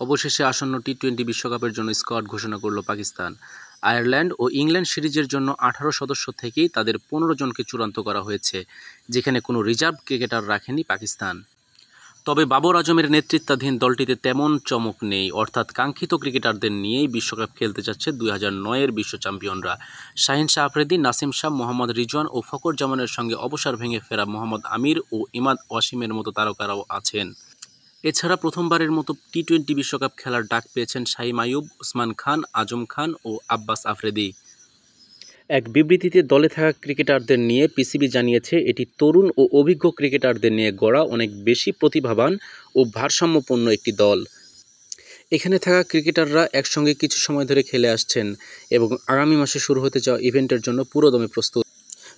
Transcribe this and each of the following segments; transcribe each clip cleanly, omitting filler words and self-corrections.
অবশেষে আসন্ন টি-20 বিশ্বকাপের জন্য স্কোয়াড ঘোষণা করল পাকিস্তান। আয়ারল্যান্ড ও ইংল্যান্ড সিরিজের জন্য ১৮ সদস্য থেকেই তাদের ১৫ জনকে চূড়ান্ত করা হয়েছে, যেখানে কোনো রিজার্ভ ক্রিকেটার রাখেনি পাকিস্তান। তবে বাবর আজমের নেতৃত্বাধীন দলটিতে তেমন চমক নেই, অর্থাৎ কাঙ্ক্ষিত ক্রিকেটারদের নিয়েই বিশ্বকাপ খেলতে যাচ্ছে ২০০৯-এর বিশ্ব চ্যাম্পিয়নরা। শাহীন শাহ আফ্রিদি, নাসিম শাহ, মোহাম্মদ রিজওয়ান ও ফখর জামানের সঙ্গে অবসর ভেঙে ফেরা মোহাম্মদ আমির ও ইমাদ ওয়াসিমের মতো তারকারাও আছেন। এছাড়া প্রথমবারের মতো টি-20 বিশ্বকাপ খেলার ডাক পেয়েছেন শামীম আইয়ুব, ওসমান খান, আজম খান ও আব্বাস আফ্রিদি। এক বিবৃতিতে দলে থাকা ক্রিকেটারদের নিয়ে পিসিবি জানিয়েছে, এটি তরুণ ও অভিজ্ঞ ক্রিকেটারদের নিয়ে গড়া অনেক বেশি প্রতিভাবান ও ভারসাম্যপূর্ণ একটি দল। এখানে থাকা ক্রিকেটাররা একসঙ্গে কিছু সময় ধরে খেলে আসছেন এবং আগামী মাসে শুরু হতে যাওয়া ইভেন্টের জন্য পুরোদমে প্রস্তুত।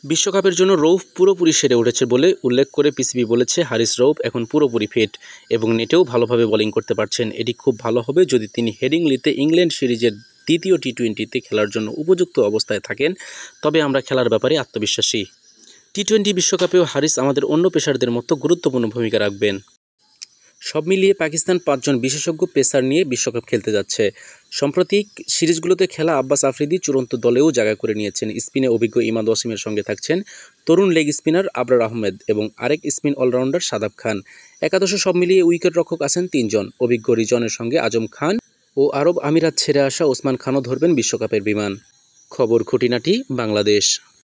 বিশ্বকাপের জন্য রৌফ পুরোপুরি সেরে উঠেছে বলে উল্লেখ করে পিসিবি বলেছে, হারিস রৌফ এখন পুরোপুরি ফিট এবং নেটেও ভালোভাবে বোলিং করতে পারছেন। এটি খুব ভালো হবে যদি তিনি হেডিংলিতে ইংল্যান্ড সিরিজের দ্বিতীয় টি-20তে খেলার জন্য উপযুক্ত অবস্থায় থাকেন, তবে আমরা খেলার ব্যাপারে আত্মবিশ্বাসী। টি-20 বিশ্বকাপেও হারিস আমাদের অন্য পেসারদের মতো গুরুত্বপূর্ণ ভূমিকা রাখবেন। সব মিলিয়ে পাকিস্তান ৫ জন বিশেষজ্ঞ পেসার নিয়ে বিশ্বকাপ খেলতে যাচ্ছে। সাম্প্রতিক সিরিজগুলোতে খেলা আব্বাস আফ্রিদি চূড়ান্ত দলেও জায়গা করে নিয়েছেন। স্পিনে অভিজ্ঞ ইমাদ ওয়াসিমের সঙ্গে থাকছেন তরুণ লেগ স্পিনার আবরার আহমেদ এবং আরেক স্পিন অলরাউন্ডার শাদাব খান। একাদশে সব মিলিয়ে উইকেট রক্ষক আছেন ৩ জন। অভিজ্ঞ রিজনের সঙ্গে আজম খান ও আরব আমিরাত ছেড়ে আসা ওসমান খানও ধরবেন বিশ্বকাপের বিমান। খবর খুঁটিনাটি বাংলাদেশ।